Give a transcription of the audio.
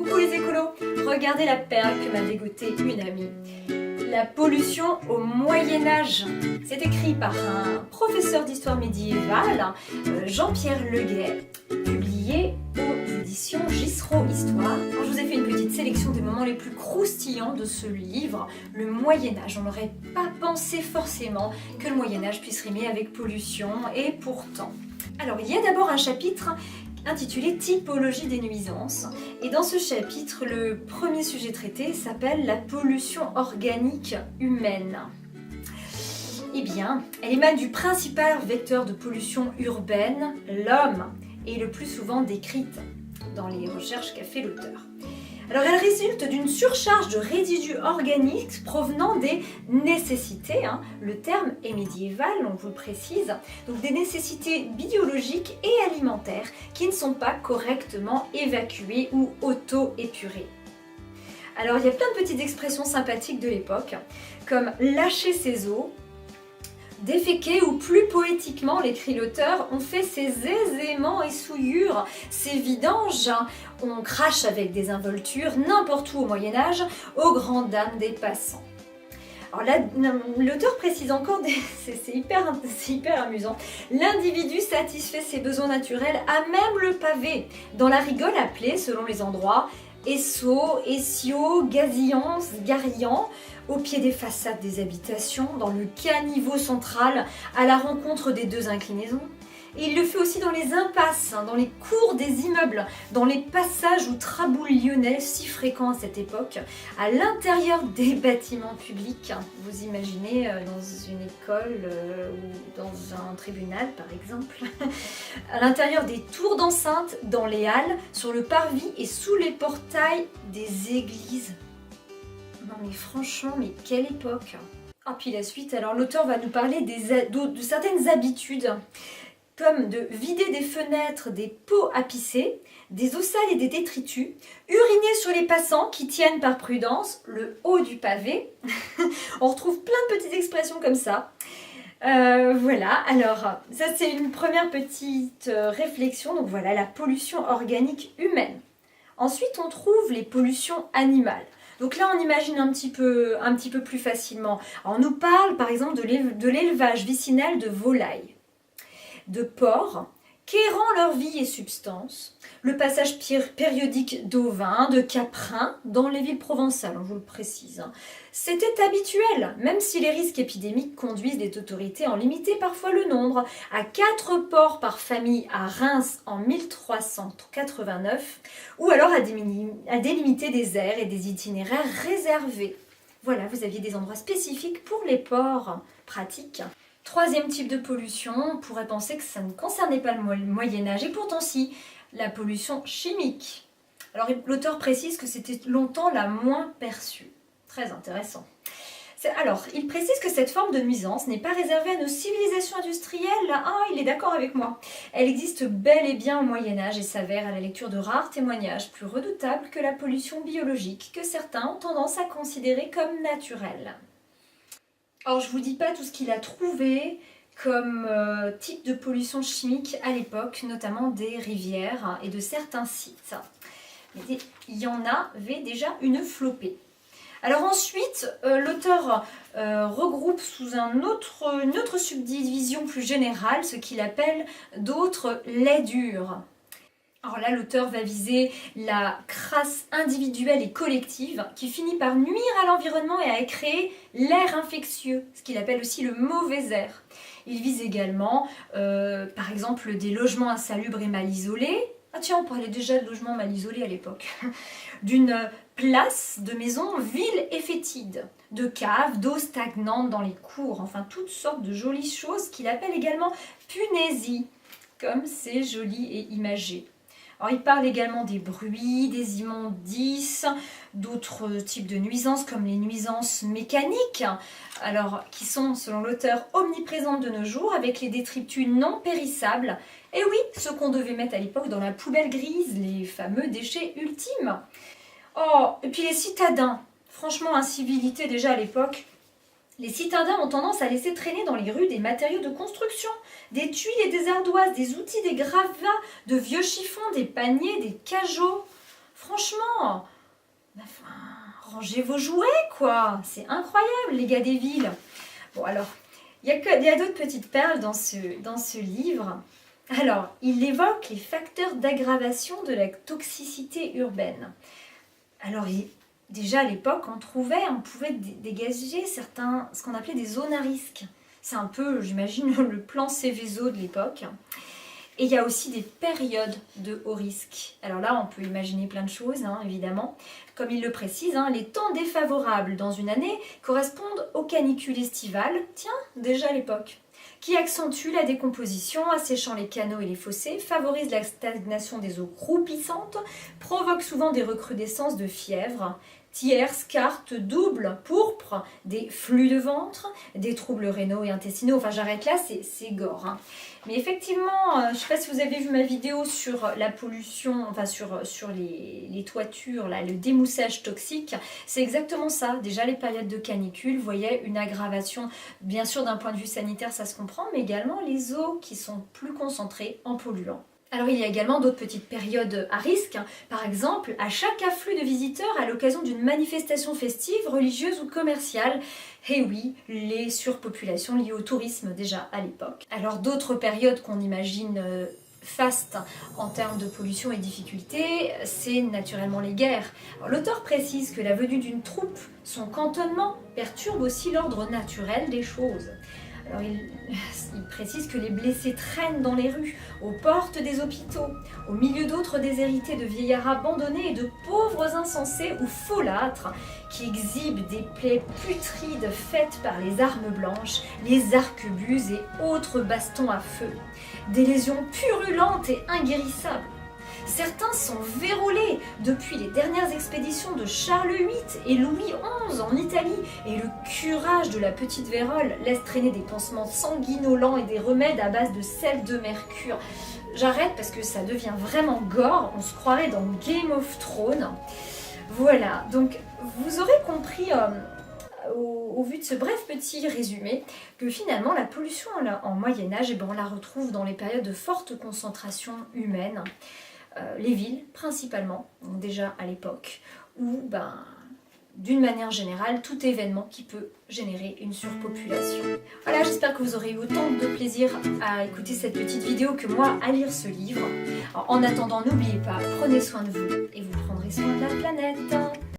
Coucou les écolos, regardez la perle que m'a dégotée une amie. La pollution au Moyen-Âge. C'est écrit par un professeur d'histoire médiévale, Jean-Pierre Leguet, publié aux éditions Gissereau Histoire. Alors, je vous ai fait une petite sélection des moments les plus croustillants de ce livre, le Moyen-Âge. On n'aurait pas pensé forcément que le Moyen-Âge puisse rimer avec pollution, et pourtant. Alors, il y a d'abord un chapitre intitulé Typologie des nuisances. Et dans ce chapitre, le premier sujet traité s'appelle la pollution organique humaine. Eh bien, elle émane du principal vecteur de pollution urbaine, l'homme, et le plus souvent décrite dans les recherches qu'a fait l'auteur. Alors elle résulte d'une surcharge de résidus organiques provenant des nécessités, le terme est médiéval, on vous le précise, donc des nécessités biologiques et alimentaires qui ne sont pas correctement évacuées ou auto-épurées. Alors il y a plein de petites expressions sympathiques de l'époque, comme lâcher ses os, déféquer ou plus poétiquement, l'écrit l'auteur, on fait ses aiséments et souillures, ses vidanges, on crache avec des involtures n'importe où au Moyen-Âge, aux grandes dames des passants. Alors là, l'auteur précise encore, c'est hyper amusant, l'individu satisfait ses besoins naturels à même le pavé, dans la rigole appelée, selon les endroits, Esso, Essio, Gazillans, Garillans, au pied des façades des habitations, dans le caniveau central, à la rencontre des deux inclinaisons. Et il le fait aussi dans les impasses, dans les cours des immeubles, dans les passages ou traboules lyonnais si fréquents à cette époque, à l'intérieur des bâtiments publics. Vous imaginez dans une école ou dans un tribunal par exemple, à l'intérieur des tours d'enceinte, dans les halles, sur le parvis et sous les portails des églises. Non mais franchement, mais quelle époque! Ah puis la suite, alors l'auteur va nous parler de certaines habitudes, comme de vider des fenêtres, des pots à pisser, des eaux sales et des détritus, uriner sur les passants qui tiennent par prudence le haut du pavé. On retrouve plein de petites expressions comme ça. Voilà, alors ça c'est une première petite réflexion, donc voilà la pollution organique humaine. Ensuite on trouve les pollutions animales. Donc là, on imagine un petit peu plus facilement. On nous parle par exemple de l'élevage vicinal de volailles, de porcs, quérant leur vie et substance, le passage périodique d'ovins, de caprins dans les villes provençales, on vous le précise. C'était habituel, même si les risques épidémiques conduisent les autorités à en limiter parfois le nombre, à 4 porcs par famille à Reims en 1389, ou alors à délimiter des aires et des itinéraires réservés. Voilà, vous aviez des endroits spécifiques pour les porcs pratiques. Troisième type de pollution, on pourrait penser que ça ne concernait pas le Moyen-Âge, et pourtant si, la pollution chimique. Alors l'auteur précise que c'était longtemps la moins perçue. Très intéressant. Alors, il précise que cette forme de nuisance n'est pas réservée à nos civilisations industrielles. Ah, il est d'accord avec moi. Elle existe bel et bien au Moyen-Âge et s'avère à la lecture de rares témoignages plus redoutables que la pollution biologique que certains ont tendance à considérer comme naturelle. Alors je ne vous dis pas tout ce qu'il a trouvé comme type de pollution chimique à l'époque, notamment des rivières et de certains sites. Mais il y en avait déjà une flopée. Alors ensuite, l'auteur regroupe sous une autre subdivision plus générale ce qu'il appelle d'autres laidures. Alors là, l'auteur va viser la crasse individuelle et collective qui finit par nuire à l'environnement et à créer l'air infectieux, ce qu'il appelle aussi le mauvais air. Il vise également, par exemple, des logements insalubres et mal isolés. Ah tiens, on parlait déjà de logements mal isolés à l'époque. D'une place de maisons viles et fétides, de caves, d'eau stagnante dans les cours, enfin toutes sortes de jolies choses qu'il appelle également punaisie, comme c'est joli et imagé. Alors, il parle également des bruits, des immondices, d'autres types de nuisances comme les nuisances mécaniques, alors qui sont, selon l'auteur, omniprésentes de nos jours avec les détritus non périssables. Et oui, ce qu'on devait mettre à l'époque dans la poubelle grise, les fameux déchets ultimes. Oh, et puis les citadins, franchement, incivilité déjà à l'époque. Les citadins ont tendance à laisser traîner dans les rues des matériaux de construction, des tuiles et des ardoises, des outils, des gravats, de vieux chiffons, des paniers, des cajots. Franchement, enfin, rangez vos jouets, quoi. C'est incroyable, les gars des villes. Bon, alors, il y a d'autres petites perles dans ce livre. Alors, il évoque les facteurs d'aggravation de la toxicité urbaine. Alors, déjà à l'époque, on pouvait dégager certains, ce qu'on appelait des zones à risque. C'est un peu, j'imagine, le plan Céveso de l'époque. Et il y a aussi des périodes de haut risque. Alors là, on peut imaginer plein de choses, évidemment. Comme il le précise, les temps défavorables dans une année correspondent aux canicules estivales, tiens, déjà à l'époque, qui accentuent la décomposition, asséchant les canaux et les fossés, favorisent la stagnation des eaux croupissantes, provoquent souvent des recrudescences de fièvre, tierces, cartes, doubles, pourpres, des flux de ventre, des troubles rénaux et intestinaux. Enfin, j'arrête là, c'est gore. Mais effectivement, je ne sais pas si vous avez vu ma vidéo sur la pollution, enfin sur les toitures, là, le démoussage toxique. C'est exactement ça. Déjà, les périodes de canicule, vous voyez, une aggravation, bien sûr, d'un point de vue sanitaire, ça se comprend, mais également les eaux qui sont plus concentrées en polluants. Alors il y a également d'autres petites périodes à risque, par exemple à chaque afflux de visiteurs à l'occasion d'une manifestation festive, religieuse ou commerciale. Et oui, les surpopulations liées au tourisme déjà à l'époque. Alors d'autres périodes qu'on imagine fastes en termes de pollution et difficultés, c'est naturellement les guerres. L'auteur précise que la venue d'une troupe, son cantonnement, perturbe aussi l'ordre naturel des choses. Alors il précise que les blessés traînent dans les rues, aux portes des hôpitaux, au milieu d'autres déshérités de vieillards abandonnés et de pauvres insensés ou folâtres qui exhibent des plaies putrides faites par les armes blanches, les arquebuses et autres bastons à feu. Des lésions purulentes et inguérissables. Certains sont vérolés depuis les dernières expéditions de Charles VIII et Louis XI en Italie, et le curage de la petite vérole laisse traîner des pansements sanguinolents et des remèdes à base de sel de mercure. J'arrête parce que ça devient vraiment gore, on se croirait dans Game of Thrones. Voilà, donc vous aurez compris au vu de ce bref petit résumé que finalement la pollution en Moyen-Âge, on la retrouve dans les périodes de forte concentration humaine. Les villes principalement, déjà à l'époque, où d'une manière générale, tout événement qui peut générer une surpopulation. Voilà, j'espère que vous aurez eu autant de plaisir à écouter cette petite vidéo que moi à lire ce livre. Alors, en attendant, n'oubliez pas, prenez soin de vous et vous prendrez soin de la planète.